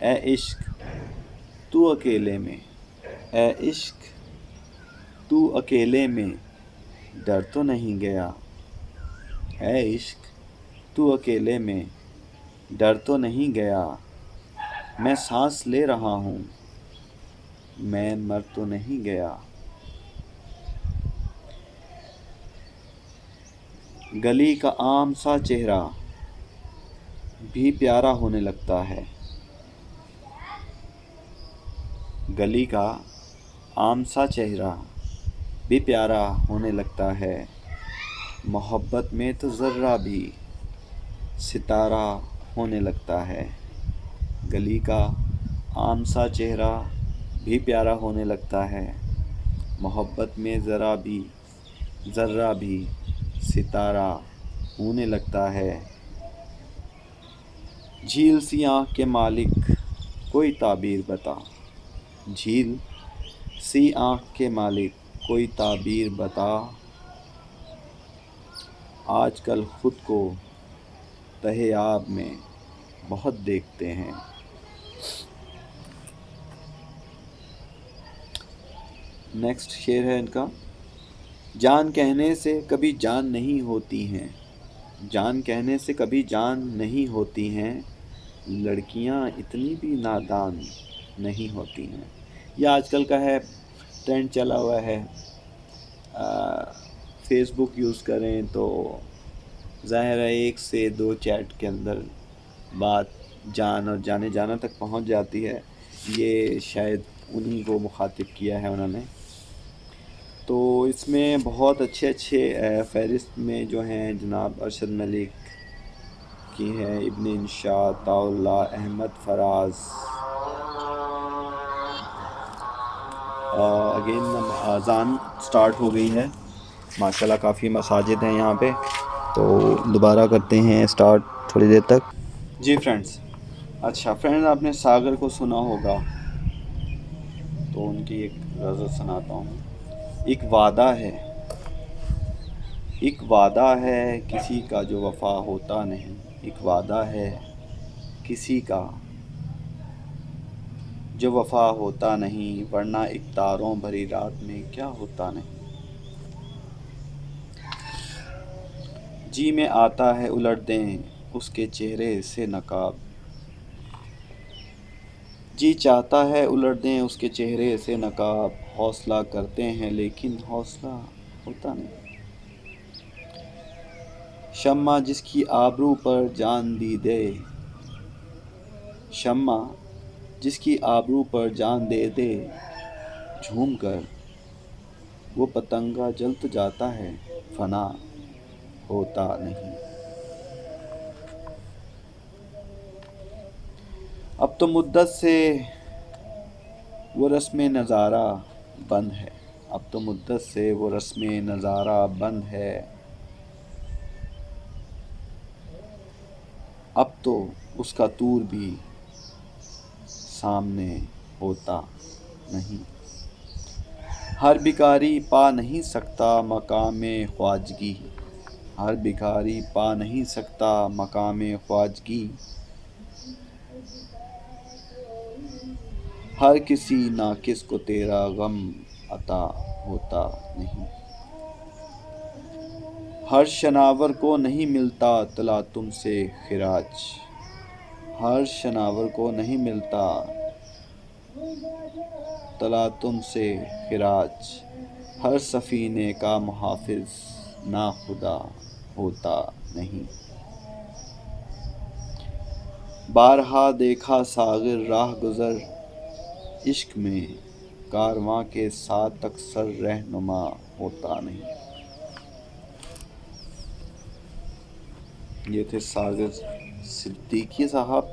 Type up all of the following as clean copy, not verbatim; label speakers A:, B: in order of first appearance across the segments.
A: اے عشق تو اکیلے میں، اے عشق تو اکیلے میں ڈر تو نہیں گیا، اے عشق تو اکیلے میں ڈر تو نہیں گیا، میں سانس لے رہا ہوں میں مر تو نہیں گیا۔ گلی کا عام سا چہرہ بھی پیارا ہونے لگتا ہے، گلی کا عام سا چہرہ بھی پیارا ہونے لگتا ہے، محبت میں تو ذرہ بھی ستارہ ہونے لگتا ہے، گلی کا عام سا چہرہ بھی پیارا ہونے لگتا ہے، محبت میں ذرہ بھی ستارہ ہونے لگتا ہے۔ جھیل سی آنکھ کے مالک کوئی تعبیر بتا، جھیل سی آنکھ کے مالک کوئی تعبیر بتا، آج کل خود کو تہہ آب میں بہت دیکھتے ہیں۔ نیکسٹ شعر ہے ان کا، جان کہنے سے کبھی جان نہیں ہوتی ہیں، جان کہنے سے کبھی جان نہیں ہوتی ہیں، لڑکیاں اتنی بھی نادان نہیں ہوتی ہیں۔ یہ آج کل کا ہے، ٹرینڈ چلا ہوا ہے۔ فیس بک یوز کریں تو ظاہر ہے 1 سے 2 چیٹ کے اندر بات جان اور جانے جانا تک پہنچ جاتی ہے، یہ شاید انہی کو مخاطب کیا ہے انہوں نے۔ تو اس میں بہت اچھے فہرست میں جو ہیں جناب ارشد ملک کی ہے، ابن انشاء، عطاء اللہ، احمد فراز، اگین اذان سٹارٹ ہو گئی ہے، ماشاءاللہ کافی مساجد ہیں یہاں پہ، تو دوبارہ کرتے ہیں سٹارٹ تھوڑی دیر تک۔ جی فرینڈز، اچھا فرینڈز، آپ نے ساگر کو سنا ہوگا، تو ان کی ایک غزل سناتا ہوں۔ ایک وعدہ ہے، ایک وعدہ ہے کسی کا جو وفا ہوتا نہیں، ایک وعدہ ہے کسی کا جو وفا ہوتا نہیں، ورنہ ایک تاروں بھری رات میں کیا ہوتا نہیں۔ جی میں آتا ہے الٹ دیں اس کے چہرے سے نقاب، جی چاہتا ہے الٹ دیں اس کے چہرے سے نقاب، حوصلہ کرتے ہیں لیکن حوصلہ ہوتا نہیں۔ شمع جس کی آبرو پر جان دی دے، شمع جس کی آبرو پر جان دے دے، جھوم کر وہ پتنگا جلت جاتا ہے، فنا ہوتا نہیں۔ اب تو مدت سے وہ رسم نظارہ بند ہے، اب تو مدت سے وہ رسم نظارہ بند ہے، اب تو اس کا طور بھی سامنے ہوتا نہیں۔ ہر بھکاری پا نہیں سکتا مقام خواجگی، ہر بھکاری پا نہیں سکتا مقام خواجگی، ہر کسی ناقص کو تیرا غم عطا ہوتا نہیں۔ ہر شناور کو نہیں ملتا طلع تم سے خراج، ہر شناور کو نہیں ملتا طلع تم سے خراج، ہر سفینے کا محافظ ناخدا ہوتا نہیں۔ بارہا دیکھا ساغر راہ گزر عشق میں، کارواں کے ساتھ اکثر رہنما ہوتا نہیں۔ یہ تھے ساغر صدیقی صاحب۔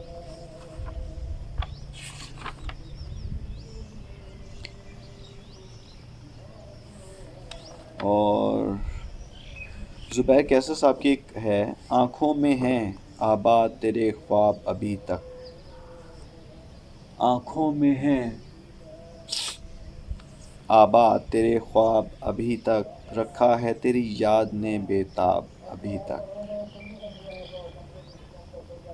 A: اور زبیر کیسر صاحب کی ایک ہے، آنکھوں میں ہیں آباد تیرے خواب ابھی تک، آنکھوں میں ہیں آباد تیرے خواب ابھی تک، رکھا ہے تیری یاد نے بے تاب ابھی تک۔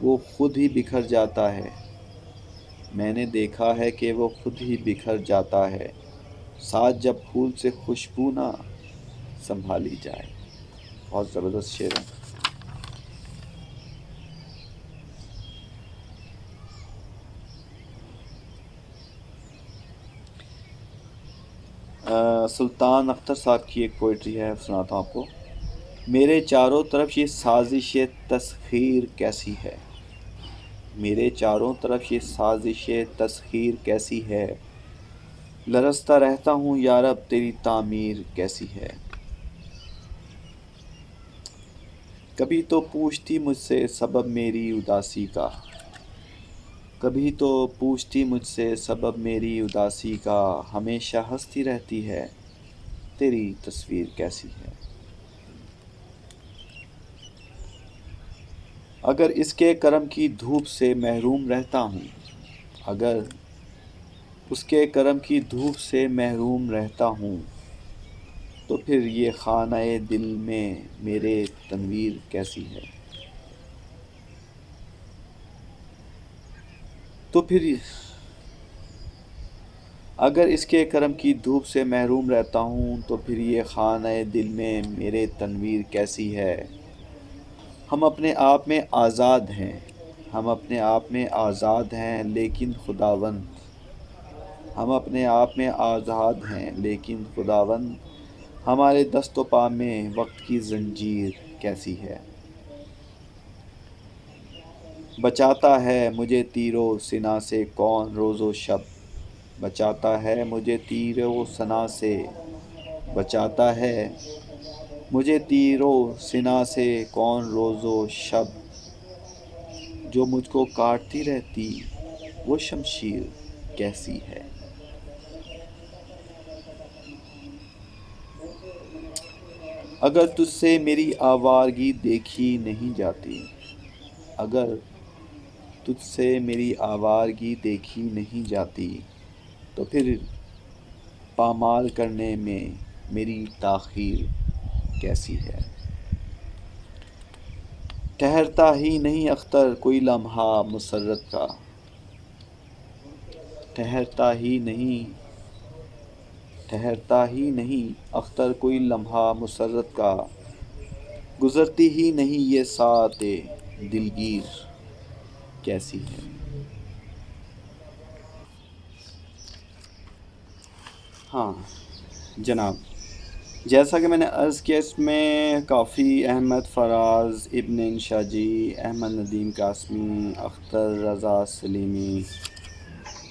A: وہ خود ہی بکھر جاتا ہے، میں نے دیکھا ہے کہ وہ خود ہی بکھر جاتا ہے، ساتھ جب پھول سے خوشبو نہ سنبھالی جائے۔ بہت زبردست شعر ہے۔ سلطان اختر صاحب کی ایک پوئٹری ہے، سناتا ہوں آپ کو۔ میرے چاروں طرف یہ سازش تسخیر کیسی ہے، میرے چاروں طرف یہ سازش تسخیر کیسی ہے، لرزتا رہتا ہوں یارب تیری تعمیر کیسی ہے۔ کبھی تو پوچھتی مجھ سے سبب میری اداسی کا، کبھی تو پوچھتی مجھ سے سبب میری اداسی کا، ہمیشہ ہنستی رہتی ہے تیری تصویر کیسی ہے۔ اگر اس کے کرم کی دھوپ سے محروم رہتا ہوں، اگر اس کے کرم کی دھوپ سے محروم رہتا ہوں، تو پھر یہ خانہ دل میں میرے تنویر کیسی ہے۔ تو پھر اگر اس کے کرم کی دھوپ سے محروم رہتا ہوں، تو پھر یہ خانہ دل میں میرے تنویر کیسی ہے۔ ہم اپنے آپ میں آزاد ہیں، ہم اپنے آپ میں آزاد ہیں لیکن خداوند، ہم اپنے آپ میں آزاد ہیں لیکن خداوند، ہمارے دست و پا میں وقت کی زنجیر کیسی ہے۔ بچاتا ہے مجھے تیر و سنا سے کون روز و شب، بچاتا ہے مجھے تیر و سنا سے، بچاتا ہے مجھے تیر و سنا سے کون روز و شب، جو مجھ کو کاٹتی رہتی وہ شمشیر کیسی ہے۔ اگر تجھ سے میری آوارگی دیکھی نہیں جاتی، اگر تجھ سے میری آوارگی دیکھی نہیں جاتی، تو پھر پامال کرنے میں میری تاخیر کیسی ہے۔ ٹھہرتا ہی نہیں اختر کوئی لمحہ مسرت کا، ٹھہرتا ہی نہیں اختر کوئی لمحہ مسرت کا، گزرتی ہی نہیں یہ ساعت دلگیر کیسی ہے۔ ہاں جناب، جیسا کہ میں نے عرض کیا، اس میں کافی احمد فراز، ابن انشا جی، احمد ندیم قاسمی، اختر رضا سلیمی،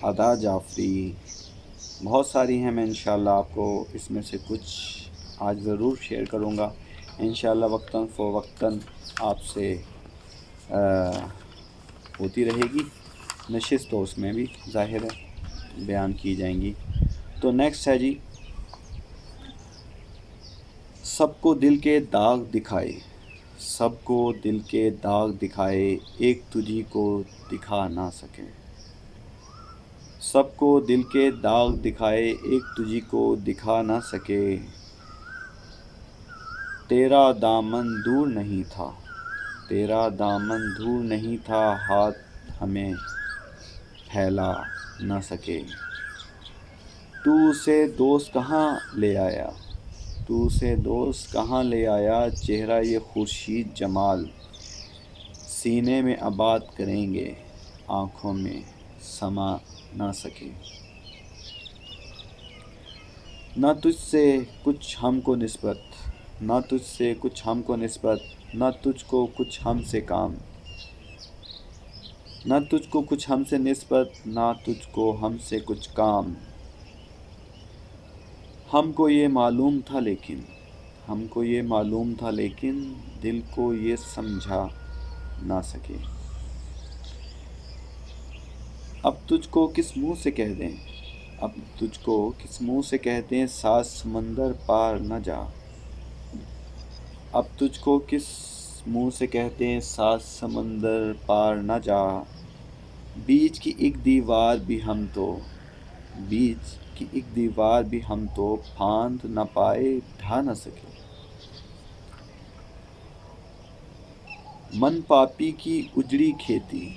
A: ادا جعفری، بہت ساری ہیں۔ میں انشاءاللہ آپ کو اس میں سے کچھ آج ضرور شیئر کروں گا، انشاءاللہ وقتاً فوقتاً آپ سے ہوتی رہے گی نشست، تو اس میں بھی ظاہر ہے بیان کی جائیں گی۔ تو نیکسٹ ہے جی، سب کو دل کے داغ دکھائے، سب کو دل کے داغ دکھائے، ایک تجھی کو دکھا نہ سکے، سب کو دل کے داغ دکھائے ایک تجھی کو دکھا نہ سکے، تیرا دامن دور نہیں تھا، تیرا دامن دور نہیں تھا، ہاتھ ہمیں پھیلا نہ سکے، تو اسے دوست کہاں لے آیا، تو اسے دوست کہاں لے آیا، چہرہ یہ خورشید جمال سینے میں آباد کریں گے، آنکھوں میں سما نہ سکے، نہ تجھ سے کچھ ہم کو نسبت، نہ تجھ سے کچھ ہم کو نسبت، نہ تجھ کو کچھ ہم سے کام، نہ تجھ کو کچھ ہم سے نسبت، نہ تجھ کو ہم سے کچھ کام، ہم کو یہ معلوم تھا لیکن، ہم کو یہ معلوم تھا لیکن، دل کو یہ سمجھا نہ سکے، اب تجھ کو کس منہ سے کہہ دیں، اب تجھ کو کس منہ سے کہہ دیں، سات سمندر پار نہ جا، اب تجھ کو کس منہ سے کہہ دیں، سات سمندر پار نہ جا، بیچ کی ایک دیوار بھی ہم تو، بیچ کی ایک دیوار بھی ہم تو، پھاند نہ پائے ڈھا نہ سکے، من پاپی کی اجڑی کھیتی،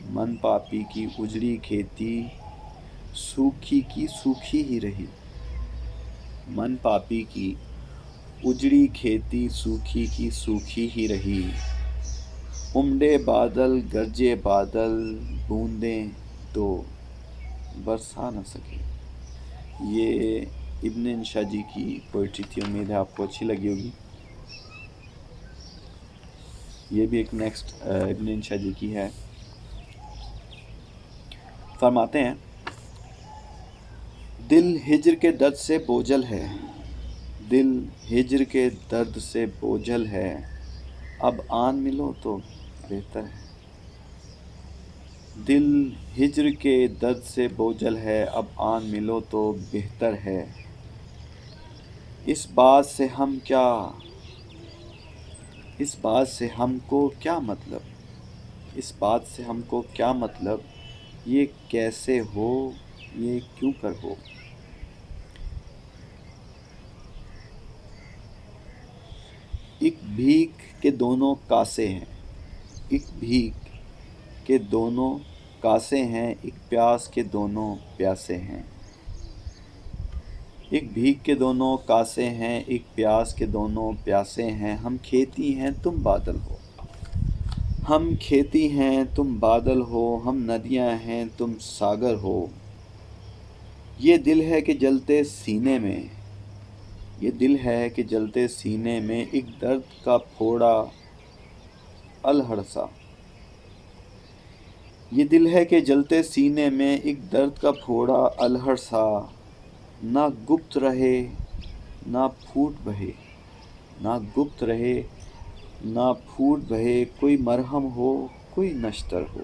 A: من پاپی کی اجڑی کھیتی سوکھی کی سوکھی ہی رہی، من پاپی کی اجڑی کھیتی سوکھی کی سوکھی ہی رہی، امڈے بادل گرجے بادل بوندیں تو برسا نہ سکے۔ یہ ابن انشا جی کی پوئٹری تھی، امید ہے آپ کو اچھی لگی ہوگی۔ یہ بھی ایک نیکسٹ ابن انشا جی کی ہے۔ فرماتے ہیں دل ہجر کے درد سے بوجھل ہے، دل ہجر کے درد سے بوجھل ہے، اب آن ملو تو بہتر ہے، دل ہجر کے درد سے بوجھل ہے، اب آن ملو تو بہتر ہے، اس بات سے ہم کو کیا مطلب، اس بات سے ہم کو کیا مطلب، یہ کیسے ہو یہ کیوں کر ہو، ایک بھیک کے دونوں کاسے ہیں، ایک بھیک کے دونوں کاسے ہیں، ایک پیاس کے دونوں پیاسے ہیں، ایک بھیک کے دونوں کاسے ہیں، ایک پیاس کے دونوں پیاسے ہیں، ہم کھیتی ہیں تم بادل ہو، ہم کھیتی ہیں تم بادل ہو، ہم ندیاں ہیں تم ساگر ہو، یہ دل ہے کہ جلتے سینے میں، یہ دل ہے کہ جلتے سینے میں ایک درد کا پھوڑا الہڑ سا، یہ دل ہے کہ جلتے سینے میں ایک درد کا پھوڑا الہڑ سا، نہ گپت رہے نہ پھوٹ بہے، نہ گپت رہے نہ پھوٹ بہے، کوئی مرہم ہو کوئی نشتر ہو،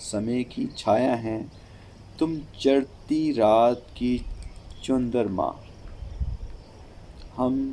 A: سمے کی چھایا ہیں، تم چڑھتی رات کی چندرما، ہم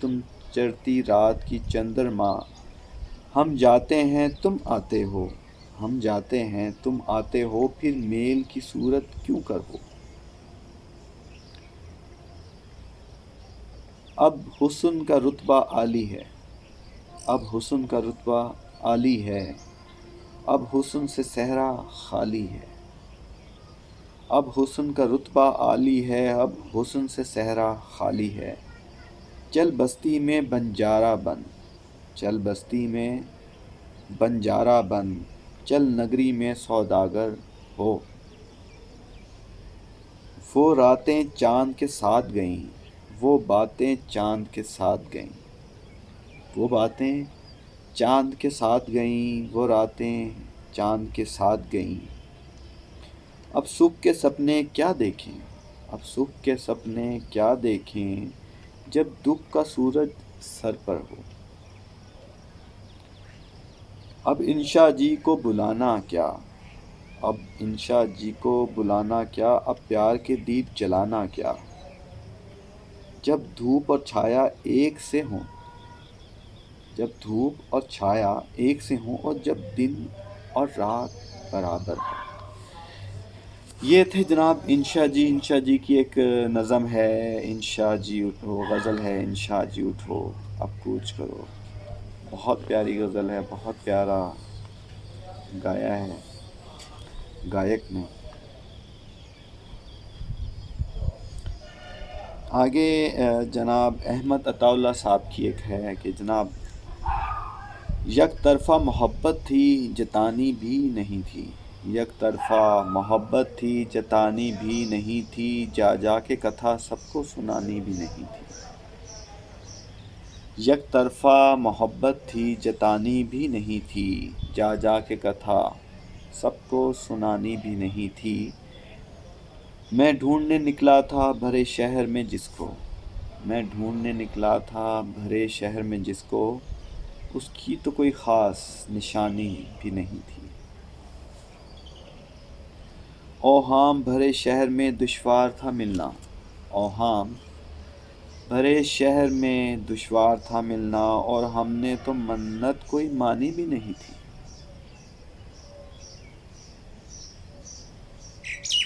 A: تم چڑھتی رات کی چندرما، ہم جاتے ہیں تم آتے ہو، ہم جاتے ہیں تم آتے ہو، پھر میل کی صورت کیوں کر ہو، اب حسن کا رتبہ عالی ہے، اب حسن کا رتبہ عالی ہے، اب حسن سے صحرا خالی ہے، اب حسن کا رتبہ عالی ہے، اب حسن سے صحرا خالی ہے، چل بستی میں بنجارہ بن، چل بستی میں بنجارہ بن، چل نگری میں سوداگر ہو، وہ راتیں چاند کے ساتھ گئیں، وہ باتیں چاند کے ساتھ گئیں، وہ باتیں چاند کے ساتھ گئیں، وہ راتیں چاند کے ساتھ گئیں، اب صبح کے سپنے کیا دیکھیں، اب صبح کے سپنے کیا دیکھیں، جب دکھ کا سورج سر پر ہو، اب انشا جی کو بلانا کیا، اب انشا جی کو بلانا کیا، اب پیار کے دیپ جلانا کیا، جب دھوپ اور چھایا ایک سے ہوں، جب دھوپ اور چھایا ایک سے ہوں، اور جب دن اور رات برابر ہو۔ یہ تھے جناب انشا جی کی ایک نظم ہے، انشا جی اٹھو، غزل ہے انشا جی اٹھو اب کوچ کرو، بہت پیاری غزل ہے، بہت پیارا گایا ہے گائک نے۔ آگے جناب احمد عطا اللہ صاحب کی ایک ہے کہ جناب یک طرفہ محبت تھی جتانی بھی نہیں تھی، یک طرفہ محبت تھی جتانی بھی نہیں تھی، جا جا کے کتھا سب کو سنانی بھی نہیں تھی، یک طرفہ محبت تھی جتانی بھی نہیں تھی، جا جا کے کتھا سب کو سنانی بھی نہیں تھی، میں ڈھونڈنے نکلا تھا بھرے شہر میں جس کو، میں ڈھونڈنے نکلا تھا بھرے شہر میں جس کو، اس کی تو کوئی خاص نشانی بھی نہیں تھی، اوہام بھرے شہر میں دشوار تھا ملنا، اوہام بھرے شہر میں دشوار تھا ملنا، اور ہم نے تو منت کوئی مانی بھی نہیں تھی،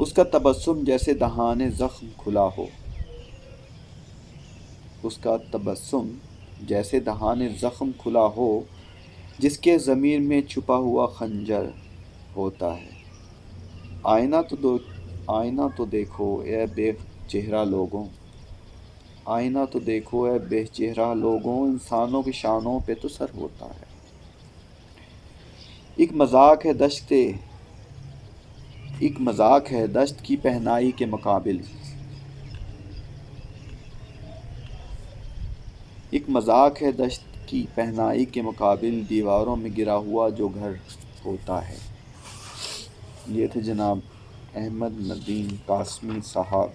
A: اس کا تبسم جیسے دہان زخم کھلا ہو، اس کا تبسم جیسے دہان زخم کھلا ہو، جس کے ضمیر میں چھپا ہوا خنجر ہوتا ہے۔ آئینہ تو دیکھو اے بے چہرہ لوگوں، آئینہ تو دیکھو اے بے چہرہ لوگوں، انسانوں کی شانوں پہ تو سر ہوتا ہے۔ ایک مذاق ہے دشت کی پہنائی کے مقابل، ایک مذاق ہے دشت کی پہنائی کے مقابل، دیواروں میں گرا ہوا جو گھر ہوتا ہے۔ یہ تھے جناب احمد ندیم قاسمی صاحب۔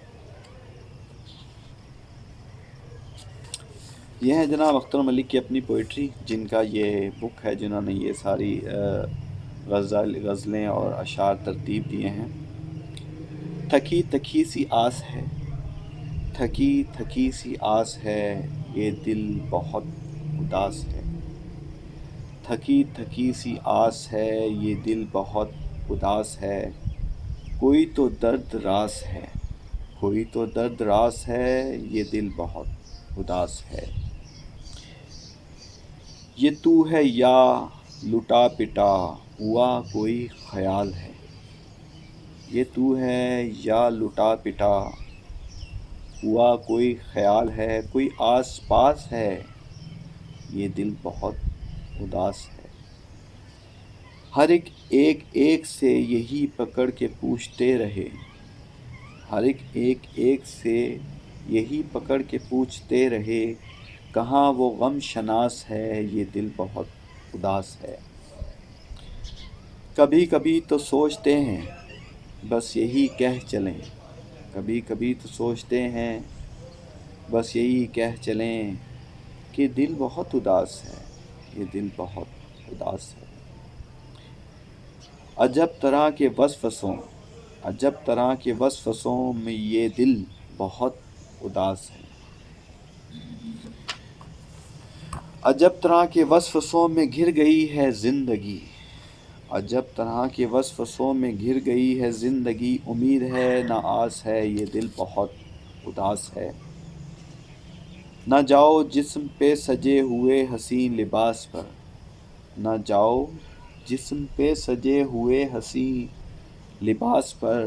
A: یہ ہے جناب اختر ملک کی اپنی پوئٹری، جن کا یہ بک ہے، جنہوں نے یہ ساری غزلیں اور اشعار ترتیب دیے ہیں۔ تھکی تھکی سی آس ہے، تھکی تھکی سی آس ہے، یہ دل بہت اداس ہے۔ تھکی تھکی سی آس ہے، یہ دل بہت اداس ہے، کوئی تو درد راس ہے، کوئی تو درد راس ہے، یہ دل بہت اداس ہے۔ یہ تو ہے یا لٹا پٹا ہوا کوئی خیال ہے، یہ تو ہے یا لٹا پٹا ہوا کوئی خیال ہے، کوئی آس پاس ہے، یہ دل بہت اداس ہے۔ ہر ایک سے یہی پکڑ کے پوچھتے رہے، ہر ایک سے یہی پکڑ کے پوچھتے رہے، کہاں وہ غم شناس ہے، یہ دل بہت اداس ہے۔ کبھی کبھی تو سوچتے ہیں بس یہی کہہ چلیں، کبھی کبھی تو سوچتے ہیں بس یہی کہہ چلیں، کہ دل بہت اداس ہے، یہ دل بہت اداس ہے۔ عجب طرح کے وسوسوں میں یہ دل بہت اداس ہے۔ عجب طرح کے وسوسوں میں گھر گئی ہے زندگی، عجب طرح کے وسوسوں میں گھر گئی ہے زندگی، امید ہے نہ آس ہے، یہ دل بہت اداس ہے۔ نہ جاؤ جسم پہ سجے ہوئے حسین لباس پر، نہ جاؤ جسم پہ سجے ہوئے حسین لباس پر،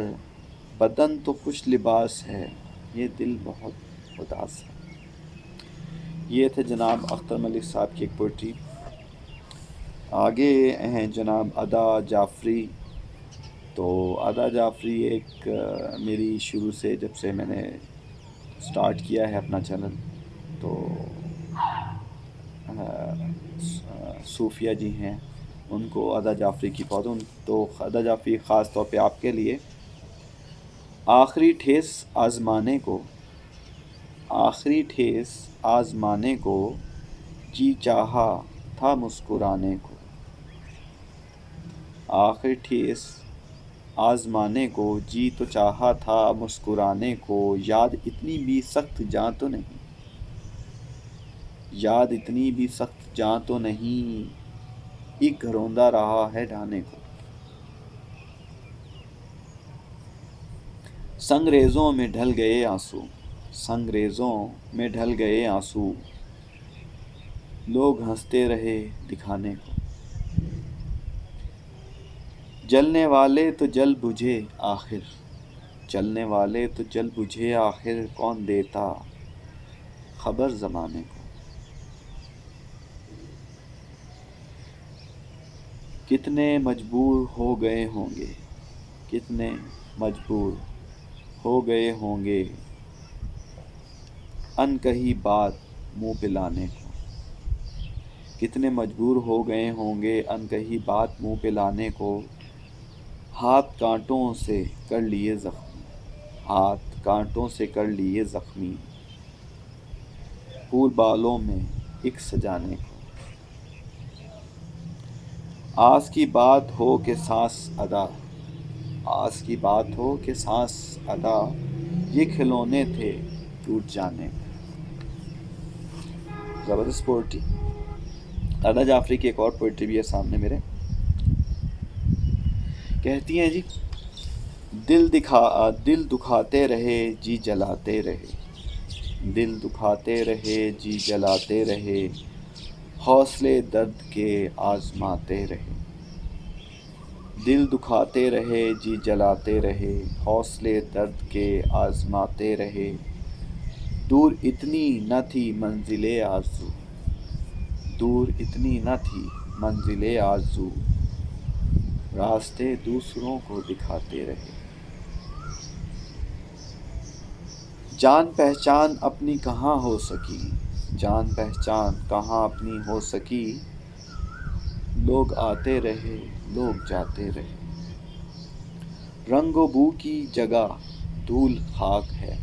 A: بدن تو خوش لباس ہے، یہ دل بہت اداس ہے۔ یہ تھے جناب اختر ملک صاحب کی ایک پوئٹری۔ آگے ہیں جناب ادا جعفری۔ تو ادا جعفری ایک میری شروع سے، جب سے میں نے سٹارٹ کیا ہے اپنا چینل، تو صوفیہ جی ہیں، ان کو ادا جعفری کی بہت، تو ادا جعفری خاص طور پہ آپ کے لیے۔ آخری ٹھیس آزمانے کو، آخری ٹھیس آزمانے کو، جی چاہا تھا مسکرانے کو، آخری ٹھیس آزمانے کو، جی تو چاہا تھا مسکرانے کو، یاد اتنی بھی سخت جاں تو نہیں، یاد اتنی بھی سخت جاں تو نہیں، ایک گھروندہ رہا ہے ڈھانے کو۔ سنگریزوں میں ڈھل گئے آنسو، سنگریزوں میں ڈھل گئے آنسو، لوگ ہنستے رہے دکھانے کو۔ جلنے والے تو جل بجھے آخر، جلنے والے تو جل بجھے آخر، کون دیتا خبر زمانے کو۔ کتنے مجبور ہو گئے ہوں گے، کتنے مجبور ہو گئے ہوں گے، ان کہی بات منہ پہ لانے کو۔ کتنے مجبور ہو گئے ہوں گے، ان کہی بات منہ پہ لانے کو، ہاتھ کانٹوں سے کر لیے زخمی، ہاتھ کانٹوں سے کر لیے زخمی، پھول بالوں میں ایک سجانے کو۔ آس کی بات ہو کہ سانس ادا، آس کی بات ہو کہ سانس ادا، یہ کھلونے تھے ٹوٹ جانے کو۔ زبردست پوئٹری۔ ادا جعفری کی ایک اور پوئٹری بھی ہے سامنے میرے، کہتی ہیں جی، دل دکھاتے رہے جی جلاتے رہے، دل دکھاتے رہے جی جلاتے رہے، حوصلے درد کے آزماتے رہے، دل دکھاتے رہے جی جلاتے رہے، حوصلے درد کے آزماتے رہے، دور اتنی نہ تھی منزل آرزو، دور اتنی نہ تھی منزل آرزو، راستے دوسروں کو دکھاتے رہے، جان پہچان اپنی کہاں ہو سکی، جان پہچان کہاں اپنی ہو سکی، لوگ آتے رہے لوگ جاتے رہے، رنگ و بو کی جگہ دھول خاک ہے،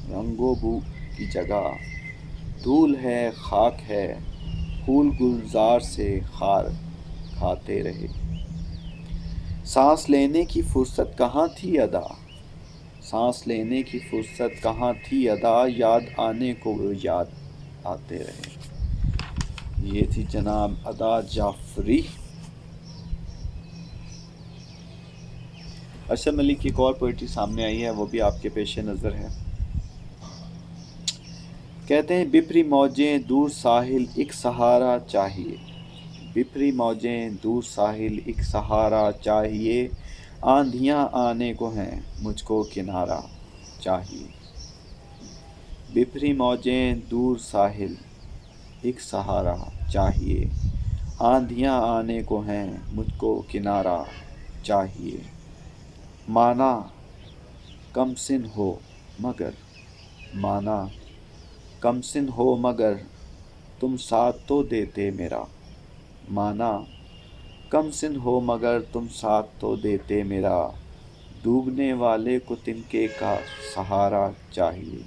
A: رنگ و بو کی جگہ دھول ہے خاک ہے، پھول گلزار سے خار کھاتے رہے، سانس لینے کی فرصت کہاں تھی ادا، سانس لینے کی فرصت کہاں تھی ادا، یاد آنے کو وہ یاد آتے رہے۔ یہ تھی جناب ادا جعفری۔ ارشد ملک کی ایک اور پوئٹری سامنے آئی ہے، وہ بھی آپ کے پیش نظر ہے۔ کہتے ہیں بپھری موجیں دور ساحل ایک سہارا چاہیے، بپھری موجیں دور ساحل ایک سہارا چاہیے، آندھیاں آنے کو ہیں مجھ کو کنارہ چاہیے، بپھری موجیں دور ساحل ایک سہارا چاہیے، آندھیاں آنے کو ہیں مجھ کو کنارہ چاہیے، مانا کم سن ہو مگر، مانا کم سن ہو مگر تم ساتھ تو دیتے میرا، مانا کم سن ہو مگر تم ساتھ تو دیتے میرا، ڈوبنے والے کو تنکے کا سہارا چاہیے،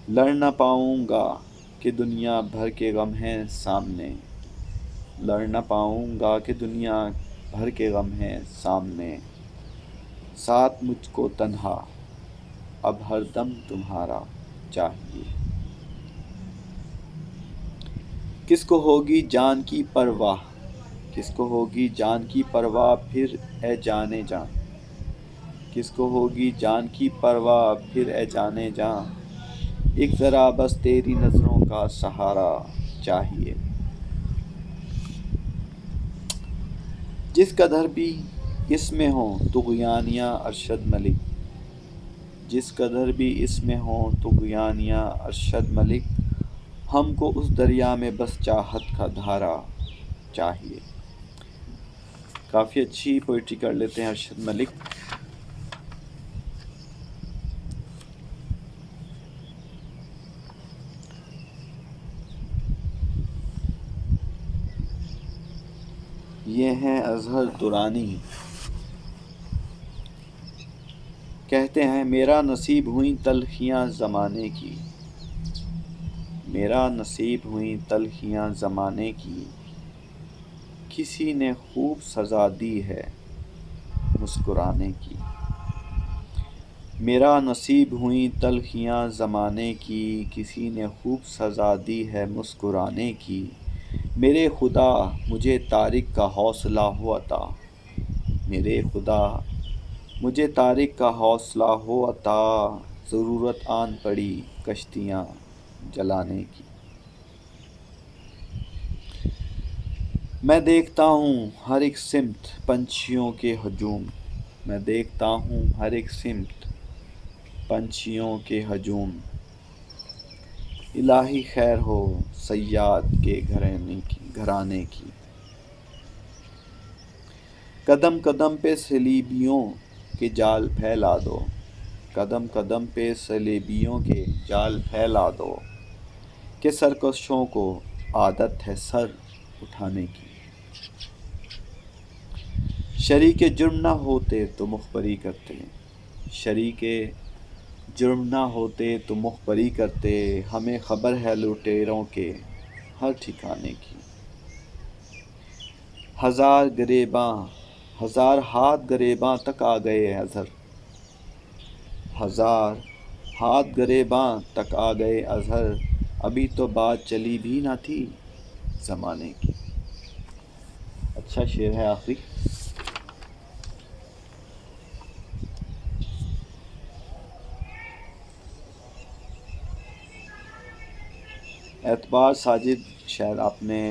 A: لڑ نہ پاؤں گا کہ دنیا بھر کے غم ہیں سامنے، لڑ نہ پاؤں گا کہ دنیا بھر کے غم ہیں سامنے، ساتھ مجھ کو تنہا اب ہر دم تمہارا چاہیے، کس کو ہوگی جان کی پرواہ، کس کو ہوگی جان کی پرواہ پھر اے جانے جاں، کس کو ہوگی جان کی پرواہ پھر اے جانے جاں، ایک ذرا بس تیری نظروں کا سہارا چاہیے، جس قدر بھی اس میں ہوں طغیانیاں ارشد ملک، جس قدر بھی اس میں ہوں طغیانیاں ارشد ملک، ہم کو اس دریا میں بس چاہت کا دھارا چاہیے۔ کافی اچھی پوئٹری کر لیتے ہیں ارشد ملک۔ یہ ہیں اظہر درانی، کہتے ہیں میرا نصیب ہوئیں تلخیاں زمانے کی، میرا نصیب ہوئیں تلخیاں زمانے کی، کسی نے خوب سزا دی ہے مسکرانے کی، میرا نصیب ہوئیں تلخیاں زمانے کی، کسی نے خوب سزا دی ہے مسکرانے کی، میرے خدا مجھے طارق کا حوصلہ ہو عطا، میرے خدا مجھے طارق کا حوصلہ ہو عطا، ضرورت آن پڑی کشتیاں جلانے کی، میں دیکھتا ہوں ہر ایک سمت پنچھیوں کے ہجوم، میں دیکھتا ہوں ہر ایک سمت پنچھیوں کے ہجوم، الہی خیر ہو صیاد کے گھرانے کی، قدم قدم پہ صلیبیوں کے جال پھیلا دو، قدم قدم پہ صلیبیوں کے جال پھیلا دو، کہ سرکشوں کو عادت ہے سر اٹھانے کی، شریک جرم نہ ہوتے تو مخبری کرتے، شریک جرم نہ ہوتے تو مخبری کرتے، ہمیں خبر ہے لٹیروں کے ہر ٹھکانے کی، ہزار ہاتھ گریباں تک آ گئے اظہر، ہزار ہاتھ گریباں تک آ گئے اظہر، ابھی تو بات چلی بھی نہ تھی زمانے کی۔ اچھا شعر ہے آخری۔ اعتبار ساجد شاید آپ نے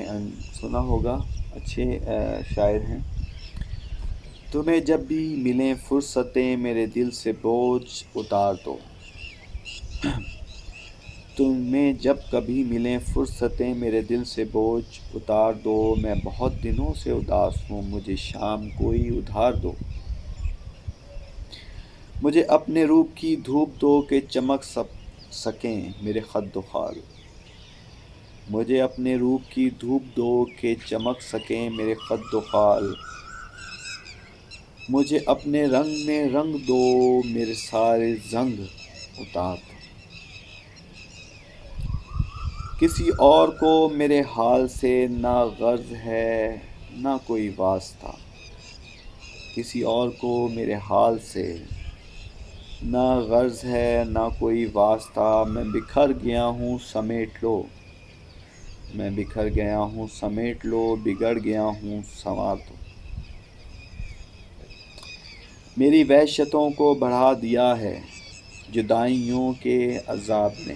A: سنا ہوگا، اچھے شاعر ہیں۔ تمہیں جب بھی ملیں فرصتیں میرے دل سے بوجھ اتار دو، تمہیں جب کبھی ملیں فرصتیں میرے دل سے بوجھ اتار دو، میں بہت دنوں سے اداس ہوں مجھے شام کوئی ادھار دو، مجھے اپنے روپ کی دھوپ دو کہ چمک سکیں میرے خد و خال، مجھے اپنے روپ کی دھوپ دو کہ چمک سکیں میرے خد و خال، مجھے اپنے رنگ میں رنگ دو میرے سارے زنگ اتار دو، کسی اور کو میرے حال سے نہ غرض ہے نہ کوئی واسطہ، کسی اور کو میرے حال سے نہ غرض ہے نہ کوئی واسطہ، میں بکھر گیا ہوں سمیٹ لو، میں بکھر گیا ہوں سمیٹ لو، بگڑ گیا ہوں سنوار دو، میری وحشتوں کو بڑھا دیا ہے جدائیوں کے عذاب نے،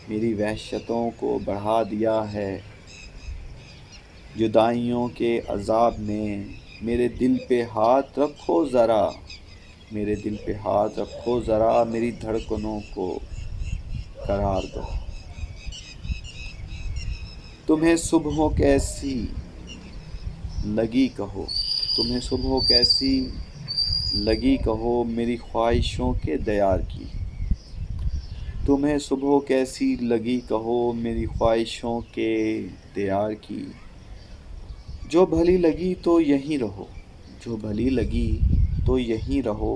A: میری وحشتوں کو بڑھا دیا ہے جدائیوں کے عذاب نے، میرے دل پہ ہاتھ رکھو ذرا، میرے دل پہ ہاتھ رکھو ذرا، میری دھڑکنوں کو قرار دو، تمہیں صبحوں کیسی لگی کہو، تمہیں صبحوں کیسی لگی کہو میری خواہشوں کے دیار کی، تمہیں صبح کیسی لگی کہو میری خواہشوں کے دیار کی، جو بھلی لگی تو یہیں رہو، جو بھلی لگی تو یہیں رہو،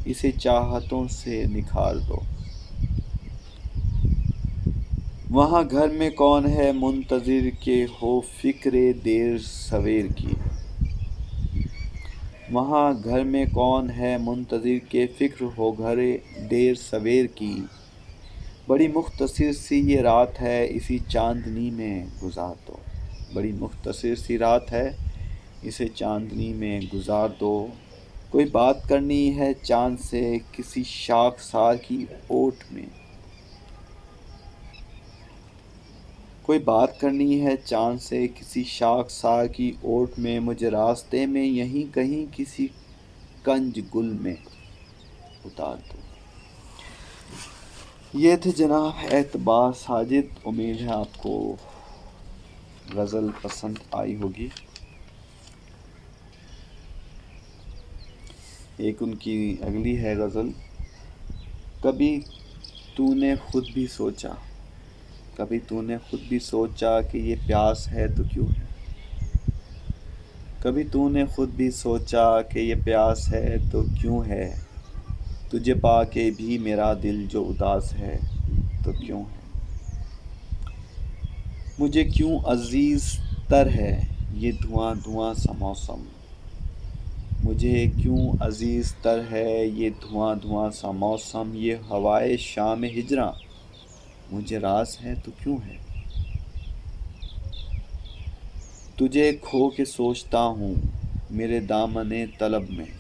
A: اسے چاہتوں سے نکھار دو، وہاں گھر میں کون ہے منتظر کہ ہو فکر دیر سویر کی، وہاں گھر میں کون ہے منتظر کہ فکر ہو گھر دیر سویر کی، بڑی مختصر سی یہ رات ہے اسی چاندنی میں گزار دو، بڑی مختصر سی رات ہے اسے چاندنی میں گزار دو، کوئی بات کرنی ہے چاند سے کسی شاخ سار کی اوٹ میں، کوئی بات کرنی ہے چاند سے کسی شاخ سار کی اوٹ میں، مجھے راستے میں یہیں کہیں کسی کنج گل میں اتار دو۔ یہ تھے جناب اعتبار ساجد، امید ہے آپ کو غزل پسند آئی ہوگی۔ ایک ان کی اگلی ہے غزل، کبھی تو نے خود بھی سوچا، کبھی تو نے خود بھی سوچا کہ یہ پیاس ہے تو کیوں ہے، کبھی تو نے خود بھی سوچا کہ یہ پیاس ہے تو کیوں ہے، تجھے پا کے بھی میرا دل جو اداس ہے تو کیوں ہے، مجھے کیوں عزیز تر ہے یہ دھواں دھواں سا موسم، مجھے کیوں عزیز تر ہے یہ دھواں دھواں سا موسم، یہ ہوائے شام ہجراں مجھے راز ہے تو کیوں ہے، تجھے کھو کے سوچتا ہوں میرے دامن طلب میں،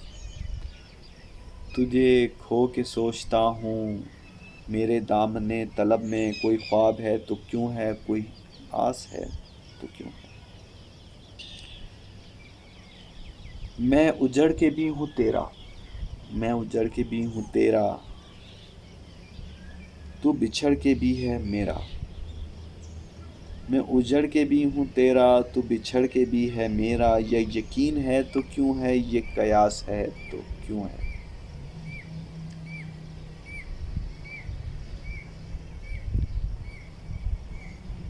A: تجھے کھو کے سوچتا ہوں میرے دامن طلب میں، کوئی خواب ہے تو کیوں ہے کوئی آس ہے تو کیوں ہے، میں اجڑ کے بھی ہوں تیرا، میں اجڑ کے بھی ہوں تیرا، تو بچھڑ کے بھی ہے میرا، میں اجڑ کے بھی ہوں تیرا تو بچھڑ کے بھی ہے میرا، یہ یقین ہے تو کیوں ہے یہ قیاس ہے تو کیوں ہے،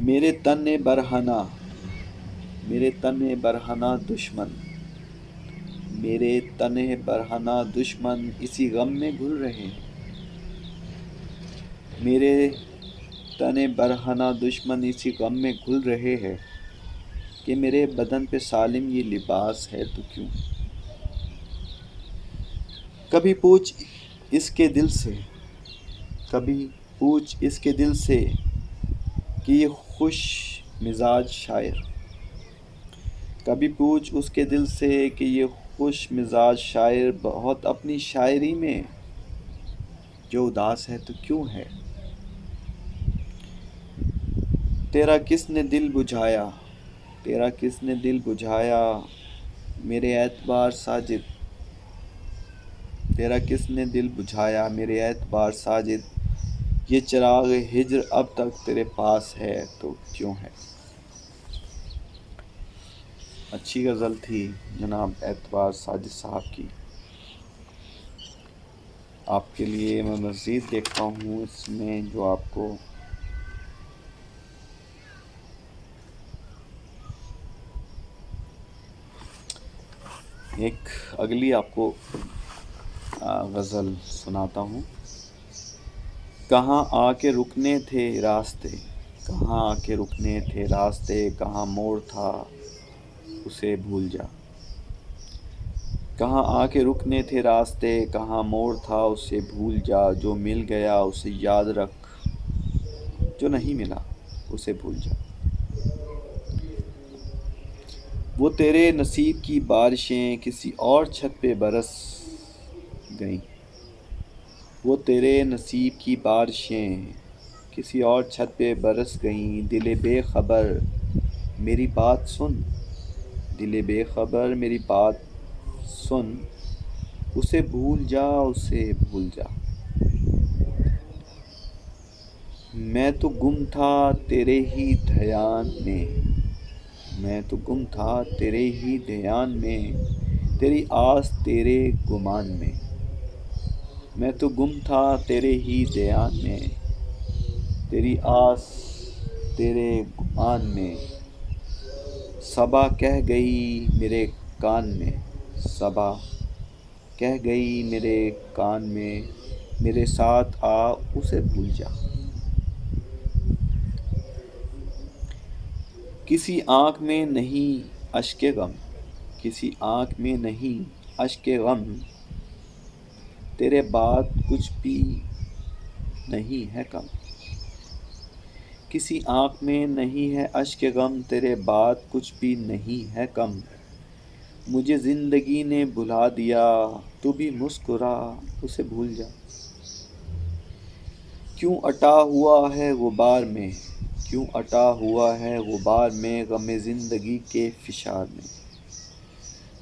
A: میرے تن برہنہ، میرے تن برہنہ دشمن، میرے تن برہنہ دشمن اسی غم میں گھل رہے ہیں، میرے تن برہنہ دشمن اسی غم میں گھل رہے ہیں، کہ میرے بدن پہ سالم یہ لباس ہے تو کیوں ہے، کبھی پوچھ اس کے دل سے، کبھی پوچھ اس کے دل سے کہ یہ خوش مزاج شاعر، کبھی پوچھ اس کے دل سے کہ یہ خوش مزاج شاعر بہت اپنی شاعری میں جو اداس ہے تو کیوں ہے، تیرا کس نے دل بجھایا، تیرا کس نے دل بجھایا میرے اعتبار ساجد، تیرا کس نے دل بجھایا میرے اعتبار ساجد، یہ چراغ ہجر اب تک تیرے پاس ہے تو کیوں ہے۔ اچھی غزل تھی جناب اعتبار ساجد صاحب کی۔ آپ کے لیے میں مزید دیکھتا ہوں اس میں جو آپ کو ایک اگلی آپ کو غزل سناتا ہوں۔ کہاں آ کے رکنے تھے راستے، کہاں آ کے رکنے تھے راستے، کہاں موڑ تھا اسے بھول جا، کہاں آ کے رکنے تھے راستے، کہاں موڑ تھا اسے بھول جا، جو مل گیا اسے یاد رکھ، جو نہیں ملا اسے بھول جا۔ وہ تیرے نصیب کی بارشیں کسی اور چھت پہ برس گئیں، وہ تیرے نصیب کی بارشیں کسی اور چھت پہ برس گئیں، دل بے خبر میری بات سن، دل بے خبر میری بات سن، اسے بھول جا اسے بھول جا۔ میں تو گم تھا تیرے ہی دھیان میں، میں تو گم تھا تیرے ہی دھیان میں، تیری آس تیرے گمان میں، میں تو گم تھا تیرے ہی دھیان میں، تیری آس تیرے گمان میں، صبا کہہ گئی میرے کان میں، صبا کہہ گئی میرے کان میں، میرے ساتھ آ اسے بھول جا۔ کسی آنکھ میں نہیں اشک غم، کسی آنکھ میں نہیں اشک غم، تیرے بعد کچھ بھی نہیں ہے کم، کسی آنکھ میں نہیں ہے اشک غم، تیرے بعد کچھ بھی نہیں ہے کم، مجھے زندگی نے بھلا دیا تو بھی مسکرا اسے بھول جا۔ کیوں اٹا ہوا ہے غبار میں، کیوں اٹا ہوا ہے غبار میں، غم زندگی کے فشار میں،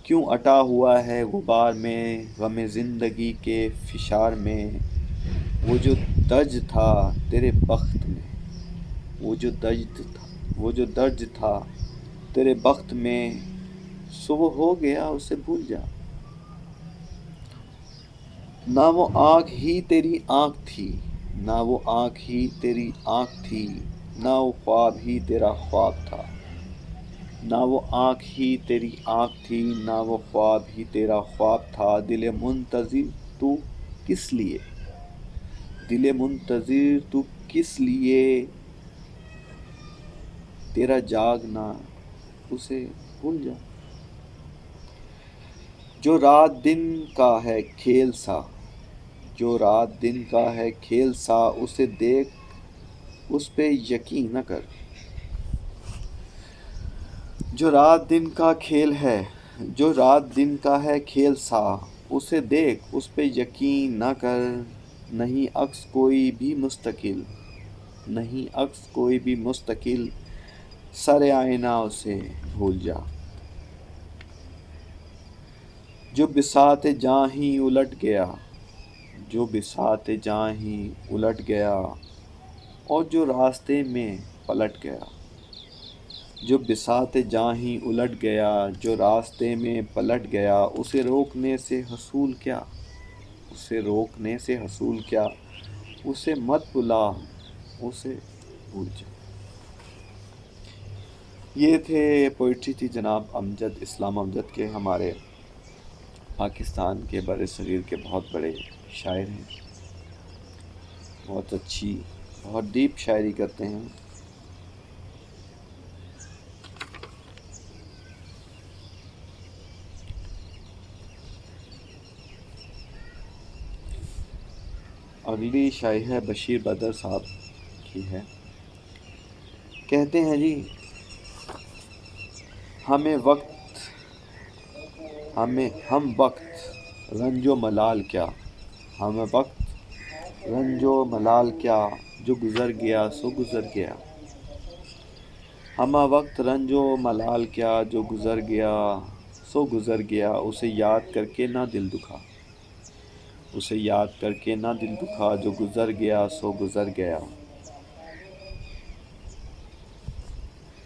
A: کیوں اٹا ہوا ہے غبار میں، غم زندگی کے فشار میں، وہ جو درج تھا تیرے بخت میں، وہ جو درج تھا تیرے بخت میں، سو وہ ہو گیا اسے بھول جا۔ نہ وہ آنکھ ہی تیری آنکھ تھی، نہ وہ آنکھ ہی تیری آنکھ تھی، نہ وہ خواب ہی تیرا خواب تھا، نہ وہ آنکھ ہی تیری آنکھ تھی، نہ وہ خواب ہی تیرا خواب تھا، دل منتظر تو کس لیے، دل منتظر تو کس لیے، تیرا جاگنا اسے بھول جا۔ جو رات دن کا ہے کھیل سا، جو رات دن کا ہے کھیل سا، اسے دیکھ اس پہ یقین نہ کر، جو رات دن کا کھیل ہے، جو رات دن کا ہے کھیل سا، اسے دیکھ اس پہ یقین نہ کر، نہیں عکس کوئی بھی مستقل، نہیں عکس کوئی بھی مستقل، سر آئینہ اسے بھول جا۔ جو بساط جاں ہی الٹ گیا، جو بساط جاں ہی الٹ گیا، اور جو راستے میں پلٹ گیا، جو بساط جاں ہی الٹ گیا، جو راستے میں پلٹ گیا، اسے روکنے سے حصول کیا، اسے روکنے سے حصول کیا، اسے مت بلا اسے بھول جا۔ یہ تھے پوئٹری تھی جناب امجد اسلام امجد کے، ہمارے پاکستان کے بر صغیر کے بہت بڑے شاعر ہیں، بہت اچھی بہت ڈیپ شاعری کرتے ہیں۔ اگلی شاعری ہے بشیر بدر صاحب کی ہے۔ کہتے ہیں جی ہم وقت رنج و ملال کیا، ہم وقت رنج و ملال کیا، جو گزر گیا سو گزر گیا، ہمہ وقت رنج و ملال کیا، جو گزر گیا سو گزر گیا، اسے یاد کر کے نہ دل دکھا، اسے یاد کر کے نہ دل دکھا، جو گزر گیا سو گزر گیا۔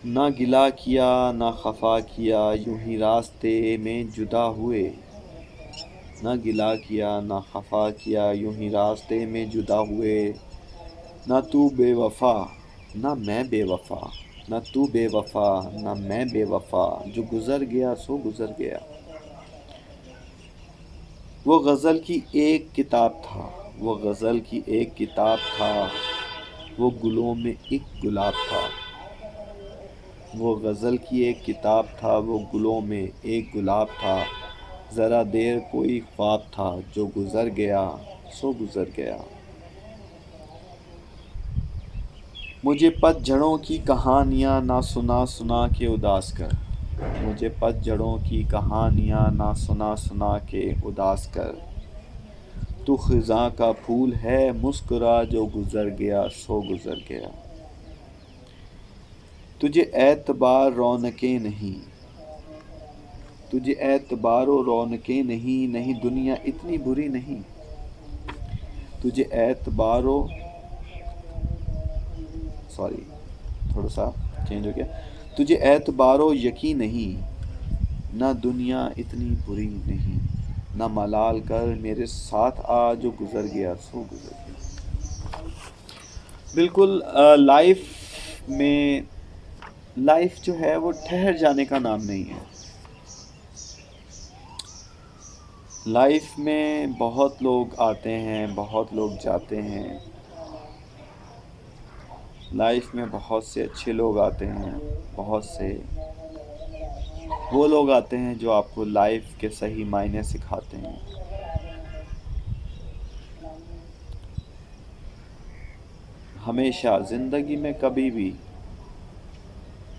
A: نہ گلہ کیا نہ خفا کیا، یوں ہی راستے میں جدا ہوئے، نہ گلہ کیا نہ خفا کیا، یوں ہی راستے میں جدا ہوئے۔ نہ تو بے وفا نہ میں بے وفا، نہ تو بے وفا نہ میں بے وفا، جو گزر گیا سو گزر گیا۔ وہ غزل کی ایک کتاب تھا، وہ غزل کی ایک کتاب تھا، وہ گلوں میں ایک گلاب تھا، وہ غزل کی ایک کتاب تھا، وہ گلوں میں ایک گلاب تھا، ذرا دیر کوئی خواب تھا، جو گزر گیا سو گزر گیا۔ مجھے پت جھڑوں کی کہانیاں نہ سنا سنا کے اداس کر، مجھے پت جھڑوں کی کہانیاں نہ سنا سنا کے اداس کر۔ تو خزاں کا پھول ہے مسکرا، جو گزر گیا سو گزر گیا۔ تجھے اعتبار رونقیں نہیں، تجھے اعتبار و رونقیں نہیں، نہیں دنیا اتنی بری نہیں، تجھے اعتبار و تھوڑا سا چینج ہو گیا، تجھے اعتبار و یقین نہیں، نہ دنیا اتنی بری نہیں، نہ ملال کر میرے ساتھ آ، جو گزر گیا سو گزر گیا۔ بالکل لائف جو ہے وہ ٹھہر جانے کا نام نہیں ہے۔ لائف میں بہت لوگ آتے ہیں، بہت لوگ جاتے ہیں، لائف میں بہت سے اچھے لوگ آتے ہیں، بہت سے وہ لوگ آتے ہیں جو آپ کو لائف کے صحیح معنی سکھاتے ہیں۔ ہمیشہ زندگی میں کبھی بھی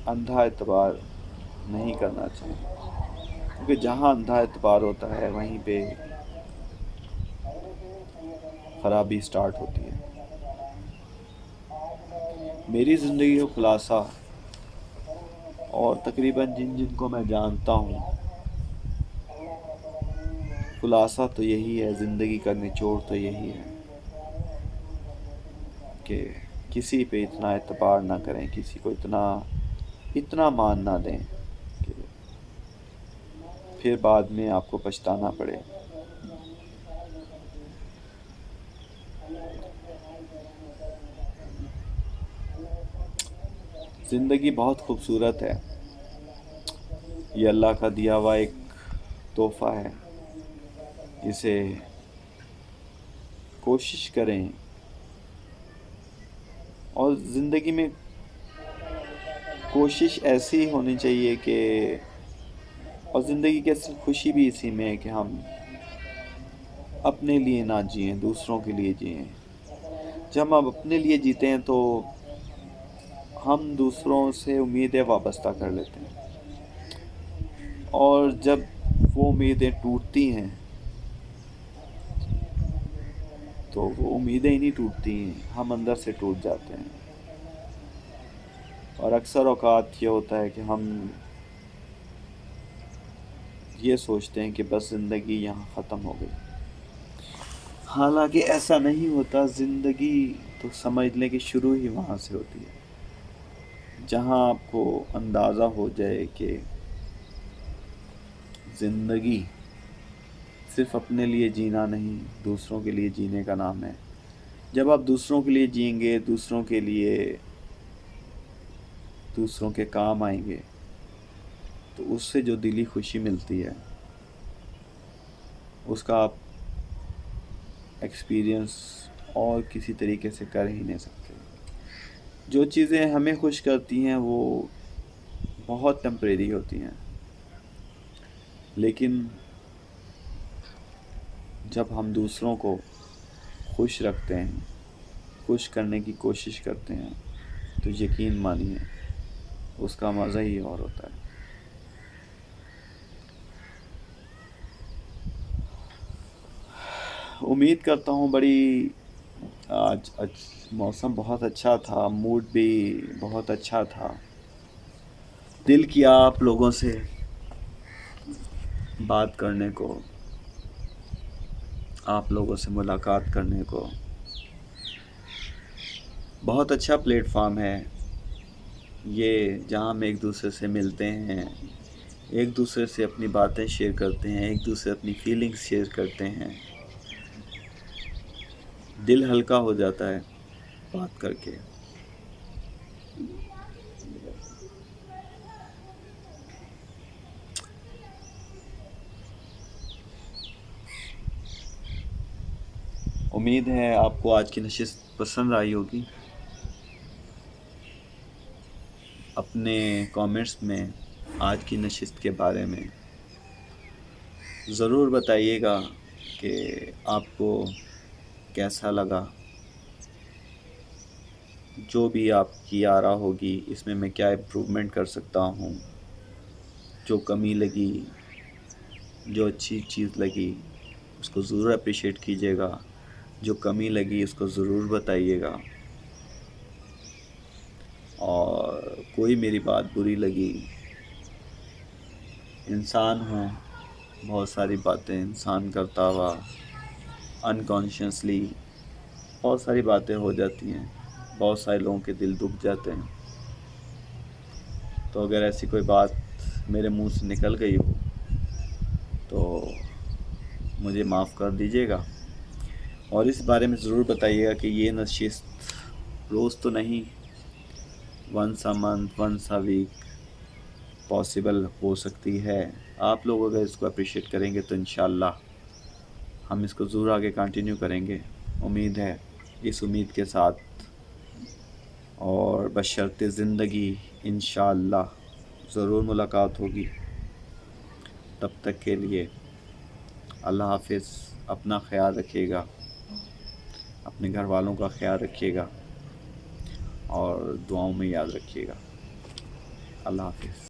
A: اندھا اعتبار نہیں کرنا چاہیے، کیونکہ جہاں اندھا اعتبار ہوتا ہے وہیں پہ خرابی سٹارٹ ہوتی ہے۔ میری زندگی کا خلاصہ، اور تقریباً جن کو میں جانتا ہوں، خلاصہ تو یہی ہے، زندگی کا نچوڑ تو یہی ہے کہ کسی پہ اتنا اعتبار نہ کریں، کسی کو اتنا مان نہ دیں کہ پھر بعد میں آپ کو پچھتانا پڑے۔ زندگی بہت خوبصورت ہے، یہ اللہ کا دیا ہوا ایک تحفہ ہے، اسے کوشش کریں، اور زندگی میں کوشش ایسی ہونی چاہیے کہ، اور زندگی کی اصل خوشی بھی اسی میں ہے کہ ہم اپنے لیے نہ جئیں، دوسروں کے لیے جئیں۔ جب ہم اپنے لیے جیتے ہیں تو ہم دوسروں سے امیدیں وابستہ کر لیتے ہیں، اور جب وہ امیدیں ٹوٹتی ہیں تو وہ امیدیں ہی نہیں ٹوٹتی ہیں، ہم اندر سے ٹوٹ جاتے ہیں، اور اکثر اوقات یہ ہوتا ہے کہ ہم یہ سوچتے ہیں کہ بس زندگی یہاں ختم ہو گئی، حالانکہ ایسا نہیں ہوتا۔ زندگی تو سمجھ لیں کہ شروع ہی وہاں سے ہوتی ہے، جہاں آپ کو اندازہ ہو جائے کہ زندگی صرف اپنے لیے جینا نہیں، دوسروں کے لیے جینے کا نام ہے۔ جب آپ دوسروں کے لیے جئیں گے، دوسروں کے کام آئیں گے، تو اس سے جو دلی خوشی ملتی ہے اس کا آپ ایکسپیرینس اور کسی طریقے سے کر ہی نہیں سکتے۔ جو چیزیں ہمیں خوش کرتی ہیں وہ بہت ٹیمپریری ہوتی ہیں، لیکن جب ہم دوسروں کو خوش رکھتے ہیں، خوش کرنے کی کوشش کرتے ہیں، تو یقین مانیے اس کا مزہ ہی اور ہوتا ہے۔ امید کرتا ہوں آج موسم بہت اچھا تھا، موڈ بھی بہت اچھا تھا، دل کیا آپ لوگوں سے بات کرنے کو، آپ لوگوں سے ملاقات کرنے کو۔ بہت اچھا پلیٹ فارم ہے یہ، جہاں ہم ایک دوسرے سے ملتے ہیں، ایک دوسرے سے اپنی باتیں شیئر کرتے ہیں، ایک دوسرے اپنی فیلنگز شیئر کرتے ہیں۔ دل ہلکا ہو جاتا ہے بات کر کے۔ امید ہے آپ کو آج کی نشست پسند آئی ہوگی۔ اپنے کامنٹس میں آج کی نشست کے بارے میں ضرور بتائیے گا کہ آپ کو کیسا لگا۔ جو بھی آپ کی آرا ہوگی اس میں کیا امپروومنٹ کر سکتا ہوں، جو کمی لگی، جو اچھی چیز لگی اس کو ضرور اپریشیٹ کیجیے گا، جو کمی لگی اس کو ضرور بتائیے گا، اور کوئی میری بات بری لگی، انسان ہوں، بہت ساری باتیں انسان کرتا ہوا انکانشیسلی بہت ساری باتیں ہو جاتی ہیں، بہت سارے لوگوں کے دل دکھ جاتے ہیں۔ تو اگر ایسی کوئی بات میرے منہ سے نکل گئی ہو تو مجھے معاف کر دیجیے گا، اور اس بارے میں ضرور بتائیے گا کہ یہ نشست روز تو نہیں، once a month, once a week possible ہو سکتی ہے۔ آپ لوگ اگر اس کو اپریشیٹ کریں گے تو انشاءاللہ ہم اس کو ضرور آگے کنٹینیو کریں گے۔ امید ہے، اس امید کے ساتھ اور بشرط زندگی انشاءاللہ ضرور ملاقات ہوگی۔ تب تک کے لیے اللہ حافظ۔ اپنا خیال رکھیے گا، اپنے گھر والوں کا خیال رکھیے گا، اور دعاؤں میں یاد رکھیے گا۔ اللہ حافظ۔